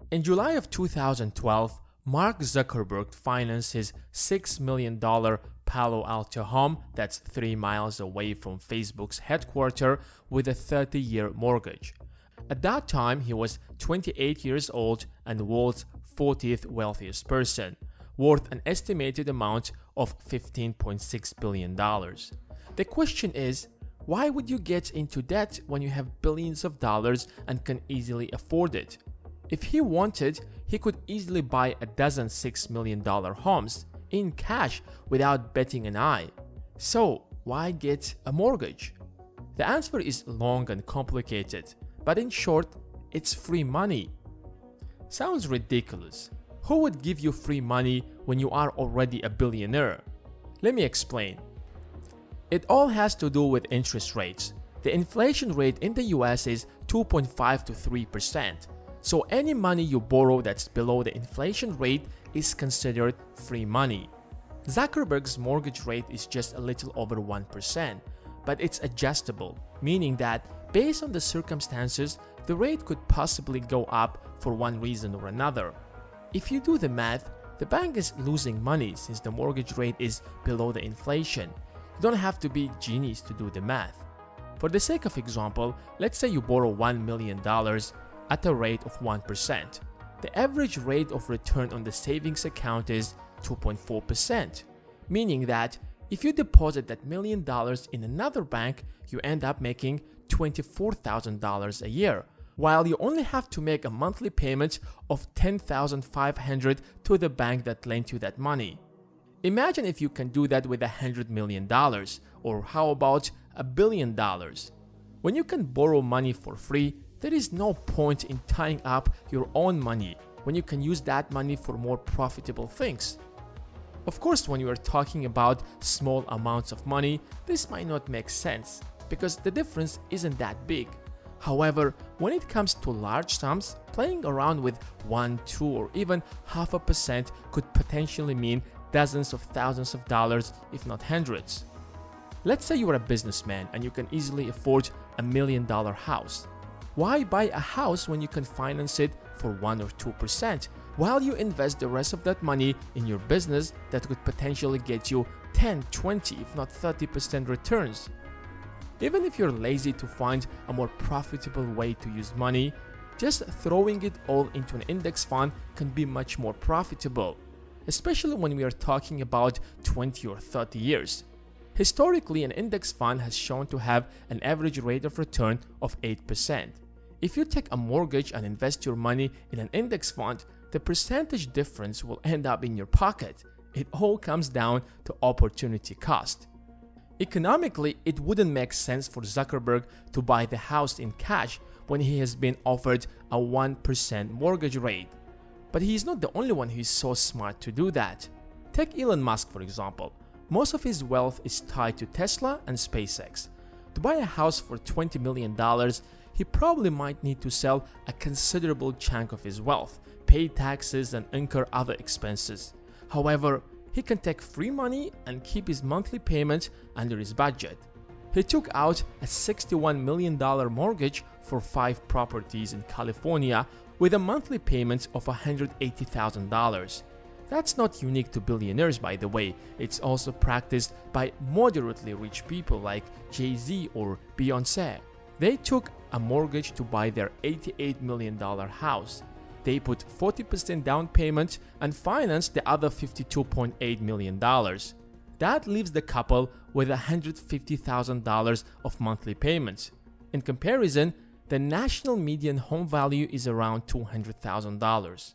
In July of 2012, Mark Zuckerberg financed his $6 million Palo Alto home that's 3 miles away from Facebook's headquarters with a 30-year mortgage. At that time, he was 28 years old and the world's 40th wealthiest person, worth an estimated amount of $15.6 billion. The question is, why would you get into debt when you have billions of dollars and can easily afford it? If he wanted, he could easily buy a dozen $6 million homes in cash without batting an eye. So why get a mortgage? The answer is long and complicated, but in short, it's free money. Sounds ridiculous. Who would give you free money when you are already a billionaire? Let me explain. It all has to do with interest rates. The inflation rate in the US is 2.5 to 3%. So any money you borrow that's below the inflation rate is considered free money. Zuckerberg's mortgage rate is just a little over 1%, but it's adjustable, meaning that based on the circumstances, the rate could possibly go up for one reason or another. If you do the math, the bank is losing money since the mortgage rate is below the inflation. You don't have to be a genius to do the math. For the sake of example, let's say you borrow $1 million at a rate of 1%. The average rate of return on the savings account is 2.4%, meaning that if you deposit that $1 million in another bank, you end up making $24,000 a year, while you only have to make a monthly payment of $10,500 to the bank that lent you that money. Imagine if you can do that with $100 million, or how about $1 billion? When you can borrow money for free, there is no point in tying up your own money when you can use that money for more profitable things. Of course, when you are talking about small amounts of money, this might not make sense because the difference isn't that big. However, when it comes to large sums, playing around with 1, 2, or even 0.5% could potentially mean dozens of thousands of dollars, if not hundreds. Let's say you are a businessman and you can easily afford $1 million house. Why buy a house when you can finance it for 1 or 2% while you invest the rest of that money in your business that could potentially get you 10, 20, if not 30% returns? Even if you're lazy to find a more profitable way to use money, just throwing it all into an index fund can be much more profitable, especially when we are talking about 20 or 30 years. Historically, an index fund has shown to have an average rate of return of 8%. If you take a mortgage and invest your money in an index fund, the percentage difference will end up in your pocket. It all comes down to opportunity cost. Economically, it wouldn't make sense for Zuckerberg to buy the house in cash when he has been offered a 1% mortgage rate. But he is not the only one who is so smart to do that. Take Elon Musk, for example. Most of his wealth is tied to Tesla and SpaceX. To buy a house for $20 million, he probably might need to sell a considerable chunk of his wealth, pay taxes, and incur other expenses. However, he can take free money and keep his monthly payments under his budget. He took out a $61 million mortgage for 5 properties in California with a monthly payment of $180,000. That's not unique to billionaires, by the way. It's also practiced by moderately rich people like Jay-Z or Beyoncé. They took a mortgage to buy their $88 million house. They put 40% down payment and financed the other $52.8 million. That leaves the couple with $150,000 of monthly payments. In comparison, the national median home value is around $200,000.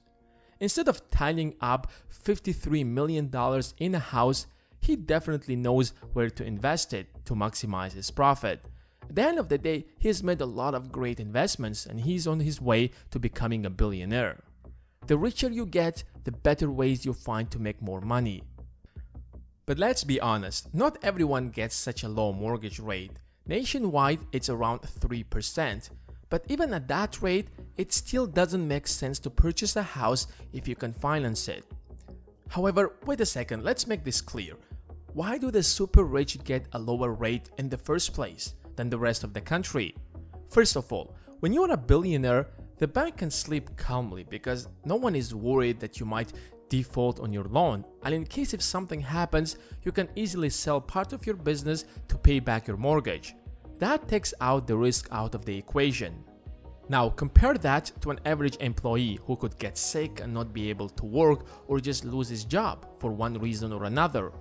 Instead of tidying up $53 million in a house, he definitely knows where to invest it to maximize his profit. At the end of the day, he's made a lot of great investments and he's on his way to becoming a billionaire. The richer you get, the better ways you find to make more money. But let's be honest, not everyone gets such a low mortgage rate. Nationwide, it's around 3%. But even at that rate, it still doesn't make sense to purchase a house if you can finance it. However, wait a second, let's make this clear. Why do the super rich get a lower rate in the first place than the rest of the country? First of all, when you are a billionaire, the bank can sleep calmly because no one is worried that you might default on your loan, and in case if something happens, you can easily sell part of your business to pay back your mortgage. That takes out the risk out of the equation. Now compare that to an average employee who could get sick and not be able to work or just lose his job for one reason or another.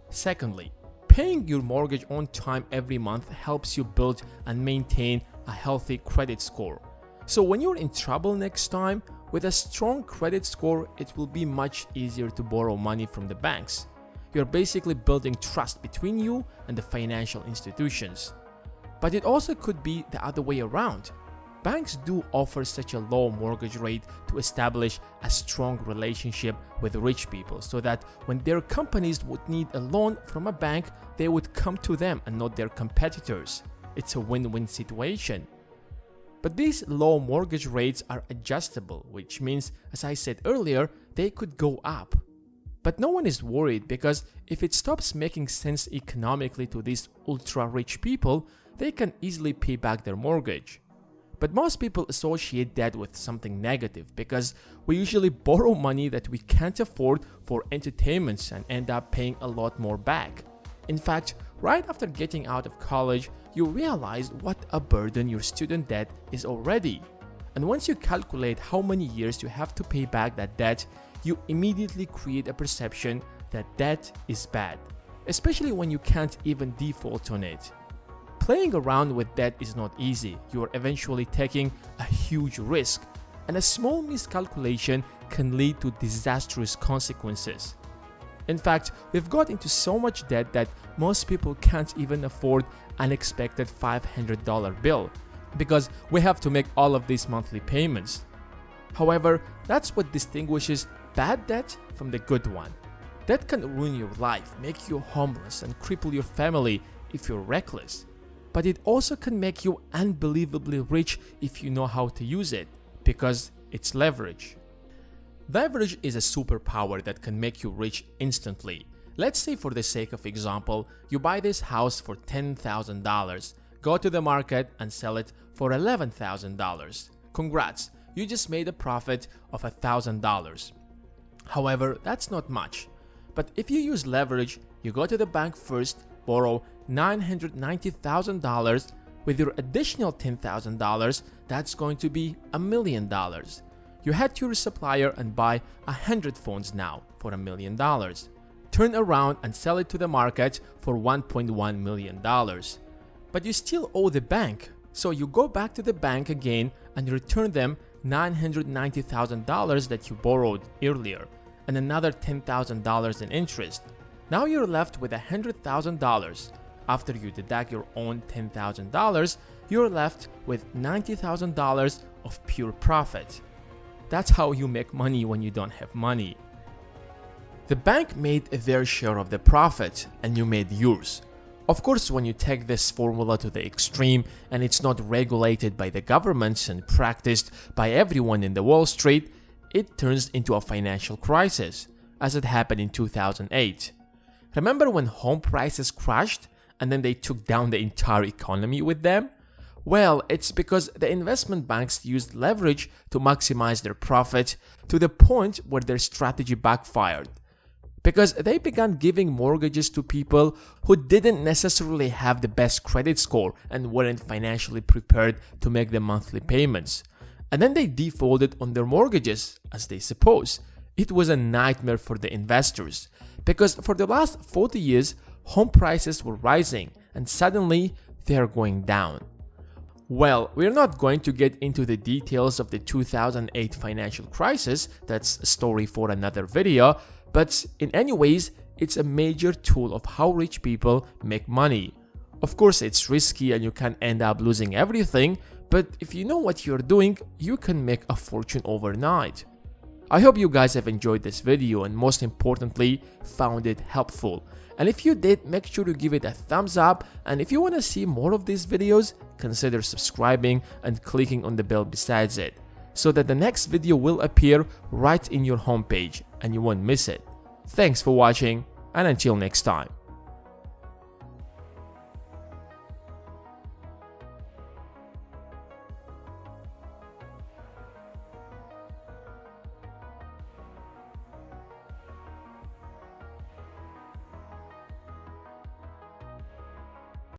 Secondly, paying your mortgage on time every month helps you build and maintain a healthy credit score. So when you're in trouble next time, with a strong credit score, it will be much easier to borrow money from the banks. You're basically building trust between you and the financial institutions. But it also could be the other way around. Banks do offer such a low mortgage rate to establish a strong relationship with rich people so that when their companies would need a loan from a bank, they would come to them and not their competitors. It's a win-win situation. But these low mortgage rates are adjustable, which means, as I said earlier, they could go up. But no one is worried because if it stops making sense economically to these ultra-rich people, they can easily pay back their mortgage. But most people associate that with something negative because we usually borrow money that we can't afford for entertainments and end up paying a lot more back. In fact, right after getting out of college, you realize what a burden your student debt is already. And once you calculate how many years you have to pay back that debt, you immediately create a perception that debt is bad, especially when you can't even default on it. Playing around with debt is not easy. You are eventually taking a huge risk, and a small miscalculation can lead to disastrous consequences. In fact, we've got into so much debt that most people can't even afford an unexpected $500 bill because we have to make all of these monthly payments. However, that's what distinguishes bad debt from the good one. Debt can ruin your life, make you homeless, and cripple your family if you're reckless. But it also can make you unbelievably rich if you know how to use it, because it's leverage. Leverage is a superpower that can make you rich instantly. Let's say, for the sake of example, you buy this house for $10,000, go to the market and sell it for $11,000. Congrats, you just made a profit of $1,000. However, that's not much. But if you use leverage, you go to the bank first, borrow $990,000. With your additional $10,000, that's going to be $1 million. You head to your supplier and buy 100 phones now for $1 million. Turn around and sell it to the market for $1.1 million. But you still owe the bank, so you go back to the bank again and return them $990,000 that you borrowed earlier, and another $10,000 in interest. Now you're left with $100,000. After you deduct your own $10,000, you're left with $90,000 of pure profit. That's how you make money when you don't have money. The bank made their share of the profit and you made yours. Of course, when you take this formula to the extreme and it's not regulated by the governments and practiced by everyone in the Wall Street, it turns into a financial crisis, as it happened in 2008. Remember when home prices crashed and then they took down the entire economy with them? Well, it's because the investment banks used leverage to maximize their profit to the point where their strategy backfired. Because they began giving mortgages to people who didn't necessarily have the best credit score and weren't financially prepared to make the monthly payments. And then they defaulted on their mortgages, as they suppose. It was a nightmare for the investors, because for the last 40 years, home prices were rising and suddenly they are going down. Well, we're not going to get into the details of the 2008 financial crisis, that's a story for another video, but in any ways, it's a major tool of how rich people make money. Of course, it's risky and you can end up losing everything, but if you know what you're doing, you can make a fortune overnight. I hope you guys have enjoyed this video and most importantly, found it helpful. And if you did, make sure to give it a thumbs up, and if you want to see more of these videos, consider subscribing and clicking on the bell besides it, so that the next video will appear right in your homepage and you won't miss it. Thanks for watching, and until next time.